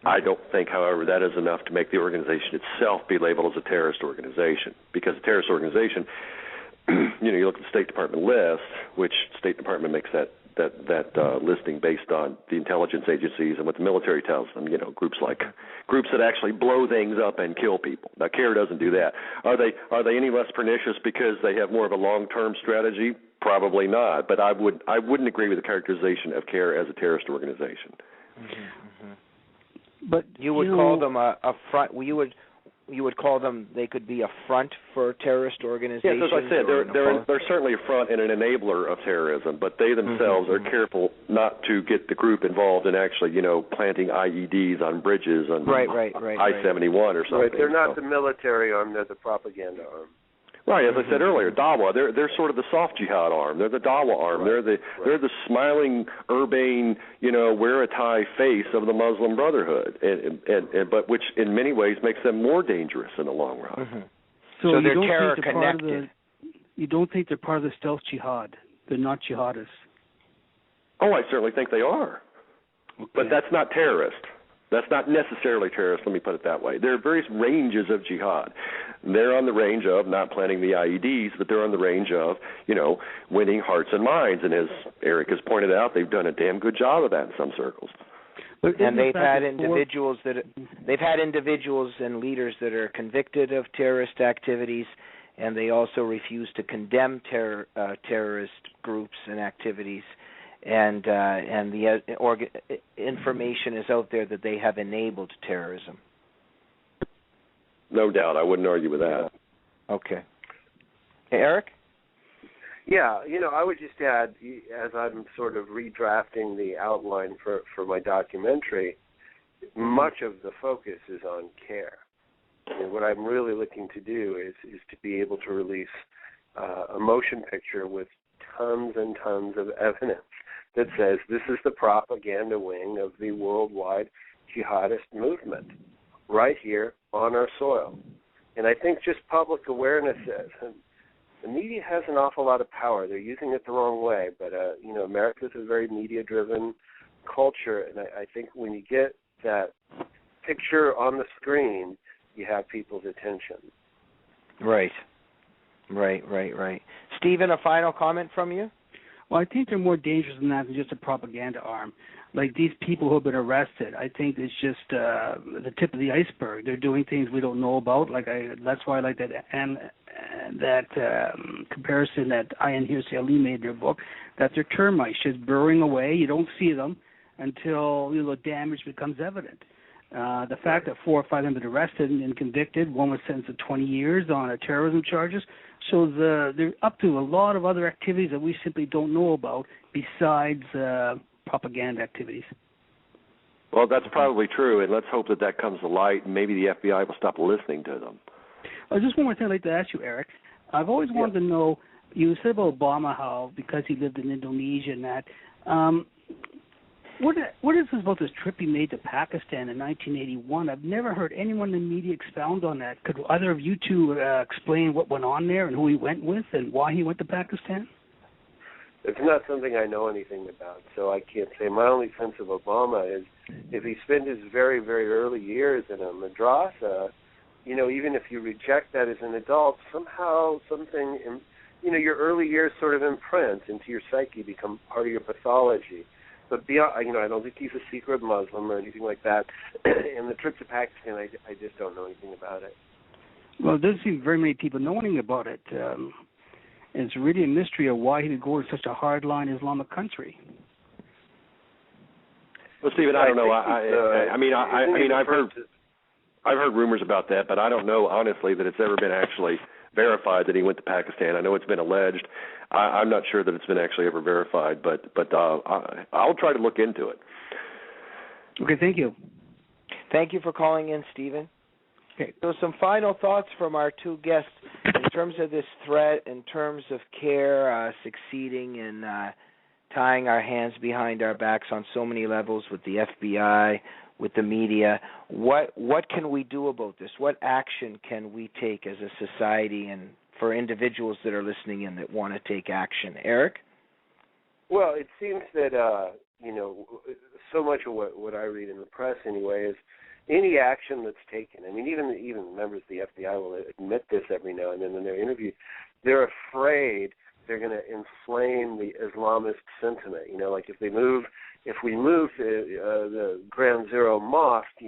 I don't think, however, that is enough to make the organization itself be labeled as a terrorist organization, because a terrorist organization, you know, you look at the State Department list, which State Department makes that listing based on the intelligence agencies and what the military tells them, you know, groups that actually blow things up and kill people. Now, CAIR doesn't do that. Are they any less pernicious because they have more of a long-term strategy? Probably not. But I wouldn't agree with the characterization of CAIR as a terrorist organization. But you would call them a front. You would call them, they could be a front for terrorist organizations? Yes, as I said, they're certainly a front and an enabler of terrorism, but they themselves are careful not to get the group involved in actually, you know, planting IEDs on bridges on I-71 or something. Right, they're not the military arm, they're the propaganda arm. Right, as I said earlier, Dawa, they're sort of the soft jihad arm. They're the Dawa arm. Right. They're the smiling, urbane, you know, wear a tie face of the Muslim Brotherhood, but which in many ways makes them more dangerous in the long run. So they're terror connected. You don't think they're part of the stealth jihad? They're not jihadists? Oh, I certainly think they are. Okay. But that's not terrorist. That's not necessarily terrorist, let me put it that way. There are various ranges of jihad. They're on the range of not planting the IEDs, but they're on the range of, you know, winning hearts and minds. And as Eric has pointed out, they've done a damn good job of that in some circles. And they've had individuals and leaders that are convicted of terrorist activities, and they also refuse to condemn terrorist groups and activities. And the information is out there that they have enabled terrorism. No doubt. I wouldn't argue with that. Okay. Hey, Eric? Yeah, you know, I would just add, as I'm sort of redrafting the outline for my documentary, much of the focus is on CAIR. And what I'm really looking to do is to be able to release a motion picture with tons and tons of evidence that says this is the propaganda wing of the worldwide jihadist movement right here on our soil. And I think just public awareness says, and the media has an awful lot of power. They're using it the wrong way, but, you know, America's a very media-driven culture, and I think when you get that picture on the screen, you have people's attention. Right. Stephen, a final comment from you? Well, I think they're more dangerous than that, than just a propaganda arm. Like these people who have been arrested, I think it's just the tip of the iceberg. They're doing things we don't know about. That's why I like that comparison that Ian Hearsay Ali made in their book. That they're termites just burrowing away. You don't see them until the damage becomes evident. The fact that 4 or 5 have been arrested and convicted, one was sentenced to 20 years on terrorism charges, shows they're up to a lot of other activities that we simply don't know about besides propaganda activities. Well, that's probably true, and let's hope that comes to light, and maybe the FBI will stop listening to them. Just one more thing I'd like to ask you, Eric. I've always wanted to know, you said about Obama, how because he lived in Indonesia and that, what is this about this trip he made to Pakistan in 1981? I've never heard anyone in the media expound on that. Could either of you two explain what went on there and who he went with and why he went to Pakistan? It's not something I know anything about, so I can't say. My only sense of Obama is if he spent his very, very early years in a madrasa, even if you reject that as an adult, somehow something, your early years sort of imprint into your psyche, become part of your pathology. But beyond, I don't think he's a secret Muslim or anything like that. And the trip to Pakistan, I just don't know anything about it. Well, there doesn't seem very many people knowing about it. It's really a mystery of why he would go to such a hardline Islamic country. Well, Stephen, I don't know. I've heard rumors about that, but I don't know honestly that it's ever been actually verified that he went to Pakistan. I know it's been alleged. I'm not sure that it's been actually ever verified, but I'll try to look into it. Okay, thank you. Thank you for calling in, Stephen. Okay, so some final thoughts from our two guests in terms of this threat, in terms of CAIR succeeding in tying our hands behind our backs on so many levels with the FBI, with the media. What can we do about this? What action can we take as a society and for individuals that are listening in that want to take action? Eric? Well, it seems that, so much of what I read in the press anyway is any action that's taken. I mean, even members of the FBI will admit this every now and then when they're interviewed. They're afraid they're going to inflame the Islamist sentiment. Like if we move to the Ground Zero Mosque,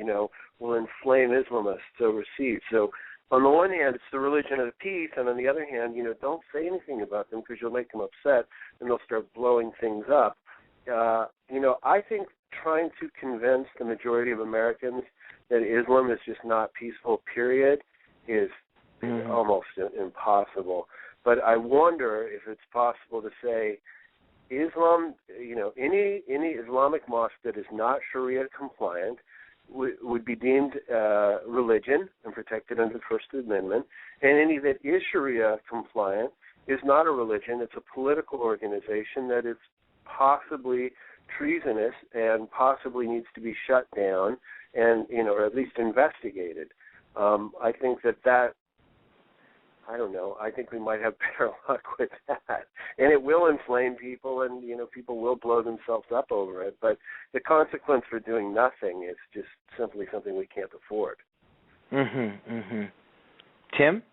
will inflame Islamists overseas. So on the one hand, it's the religion of peace, and on the other hand, don't say anything about them because you'll make them upset and they'll start blowing things up. I think trying to convince the majority of Americans that Islam is just not peaceful, period, is almost impossible. But I wonder if it's possible to say Islam, any Islamic mosque that is not Sharia compliant would be deemed religion and protected under the First Amendment, and any that is Sharia compliant is not a religion. It's a political organization that is possibly treasonous and possibly needs to be shut down and, or at least investigated. I think that I don't know. I think we might have better luck with that. And it will inflame people, and, people will blow themselves up over it. But the consequence for doing nothing is just simply something we can't afford. Tim?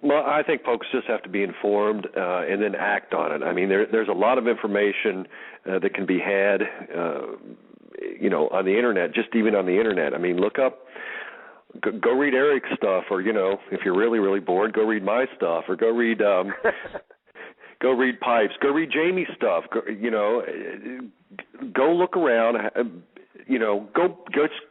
Well, I think folks just have to be informed and then act on it. I mean, there's a lot of information that can be had, on the Internet, just even on the Internet. I mean, look up. Go read Eric's stuff, or if you're really, really bored, go read my stuff, or go read go read Pipes, go read Jamie's stuff. Go look around.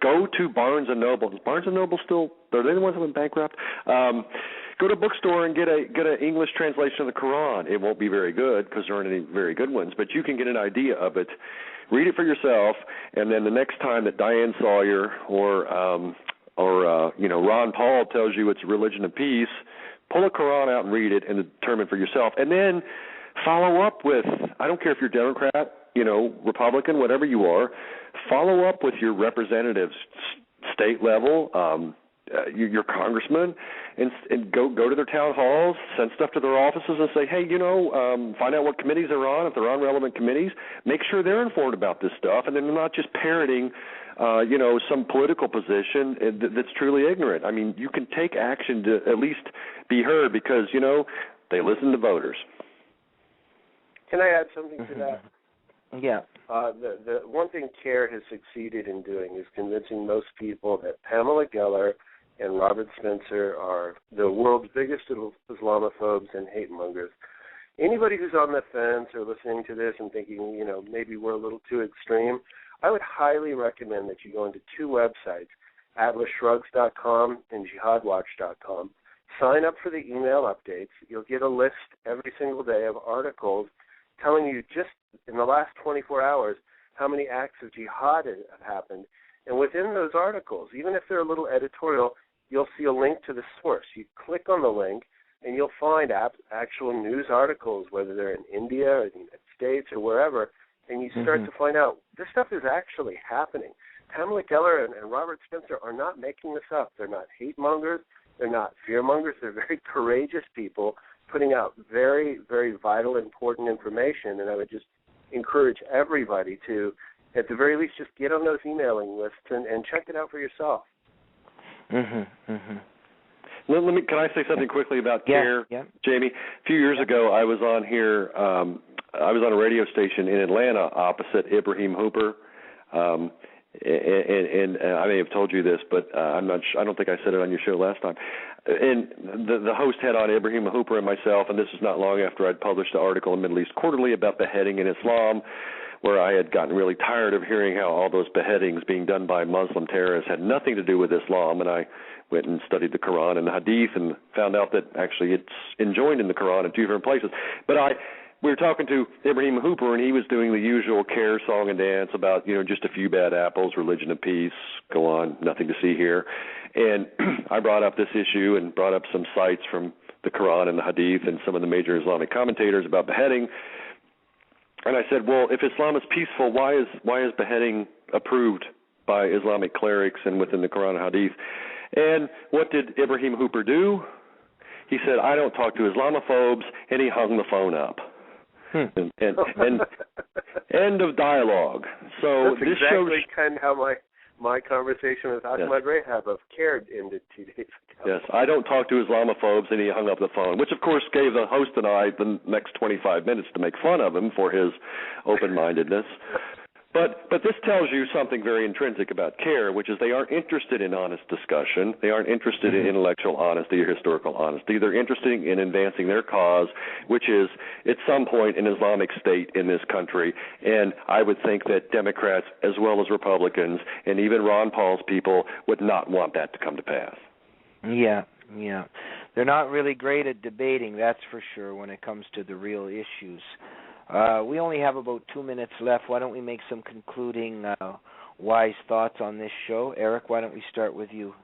Go to Barnes and Noble. Is Barnes and Noble still? Are they the ones that went bankrupt? Go to a bookstore and get an English translation of the Quran. It won't be very good because there aren't any very good ones, but you can get an idea of it. Read it for yourself, and then the next time that Diane Sawyer or Ron Paul tells you it's a religion of peace, pull a Quran out and read it and determine for yourself. And then follow up with, I don't care if you're Democrat, Republican, whatever you are, follow up with your representatives, state level, your congressman, and go to their town halls, send stuff to their offices and say, hey, find out what committees they're on. If they're on relevant committees, make sure they're informed about this stuff, and then they're not just parroting some political position that's truly ignorant. I mean, you can take action to at least be heard because, they listen to voters. Can I add something to that? Yeah. The one thing CAIR has succeeded in doing is convincing most people that Pamela Geller and Robert Spencer are the world's biggest Islamophobes and hate mongers. Anybody who's on the fence or listening to this and thinking, maybe we're a little too extreme, I would highly recommend that you go into two websites, atlasshrugs.com and jihadwatch.com. Sign up for the email updates. You'll get a list every single day of articles telling you just in the last 24 hours how many acts of jihad have happened. And within those articles, even if they're a little editorial, you'll see a link to the source. You click on the link, and you'll find actual news articles, whether they're in India or the United States or wherever, and you start to find out this stuff is actually happening. Pamela Geller and Robert Spencer are not making this up. They're not hate mongers. They're not fear mongers. They're very courageous people putting out very, very vital, important information, and I would just encourage everybody to, at the very least, just get on those emailing lists and check it out for yourself. Can I say something quickly about CAIR, Jamie? A few years ago, I was on here. I was on a radio station in Atlanta opposite Ibrahim Hooper, and I may have told you this, but I'm not. I don't think I said it on your show last time. And the host had on Ibrahim Hooper and myself, and this was not long after I'd published an article in Middle East Quarterly about beheading in Islam, where I had gotten really tired of hearing how all those beheadings being done by Muslim terrorists had nothing to do with Islam, and I went and studied the Quran and the Hadith and found out that actually it's enjoined in the Quran in two different places. But we were talking to Ibrahim Hooper, and he was doing the usual CAIR song and dance about, just a few bad apples, religion of peace, go on, nothing to see here. And I brought up this issue and brought up some sites from the Quran and the Hadith and some of the major Islamic commentators about beheading. And I said, well, if Islam is peaceful, why is beheading approved by Islamic clerics and within the Quran and Hadith? And what did Ibrahim Hooper do? He said, I don't talk to Islamophobes, and he hung the phone up. And end of dialogue. So that's this exactly shows kind of how my conversation with Ahmad Rahab of CAIR ended 2 days ago. Yes, I don't talk to Islamophobes, and he hung up the phone, which of course gave the host and I the next 25 minutes to make fun of him for his open-mindedness. But this tells you something very intrinsic about CAIR, which is they aren't interested in honest discussion. They aren't interested in intellectual honesty or historical honesty. They're interested in advancing their cause, which is at some point an Islamic state in this country. And I would think that Democrats as well as Republicans and even Ron Paul's people would not want that to come to pass. Yeah. They're not really great at debating, that's for sure, when it comes to the real issues. We only have about 2 minutes left. Why don't we make some concluding wise thoughts on this show? Eric, why don't we start with you?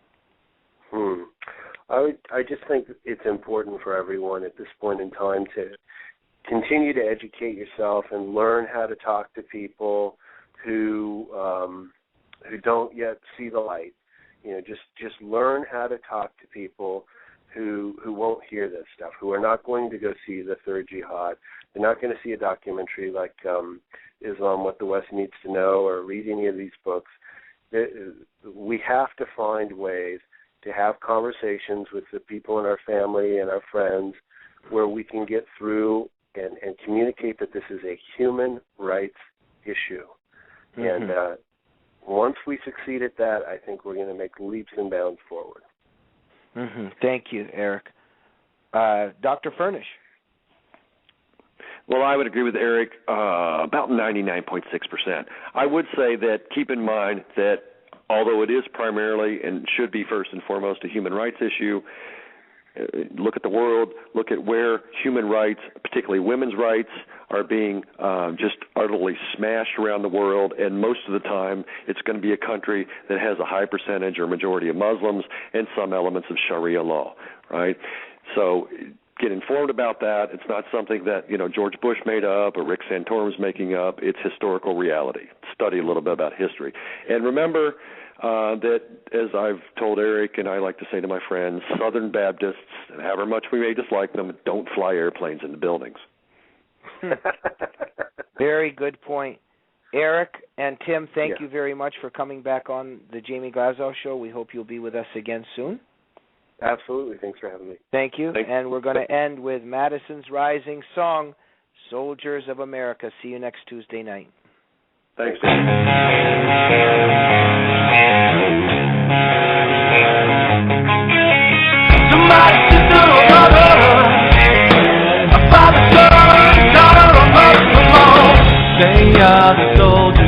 I just think it's important for everyone at this point in time to continue to educate yourself and learn how to talk to people who don't yet see the light. Just learn how to talk to people who won't hear this stuff, who are not going to go see the Third Jihad. They're not going to see a documentary like Islam, What the West Needs to Know, or read any of these books. We have to find ways to have conversations with the people in our family and our friends where we can get through and communicate that this is a human rights issue. And once we succeed at that, I think we're going to make leaps and bounds forward. Thank you, Eric. Dr. Furnish. Well, I would agree with Eric about 99.6%. I would say that keep in mind that although it is primarily and should be first and foremost a human rights issue, look at the world, look at where human rights, particularly women's rights, are being just utterly smashed around the world, and most of the time it's going to be a country that has a high percentage or majority of Muslims and some elements of Sharia law, right? So get informed about that. It's not something that, George Bush made up or Rick Santorum's making up. It's historical reality. Study a little bit about history. And remember that, as I've told Eric and I like to say to my friends, Southern Baptists, however much we may dislike them, don't fly airplanes into buildings. Very good point. Eric and Tim, thank you very much for coming back on the Jamie Glazov Show. We hope you'll be with us again soon. Absolutely. Thanks for having me. Thank you. And we're going to end with Madison's Rising song, Soldiers of America. See you next Tuesday night. Thanks. Somebody sister or brother, a father, son, daughter, or mother, come on. They are the soldiers.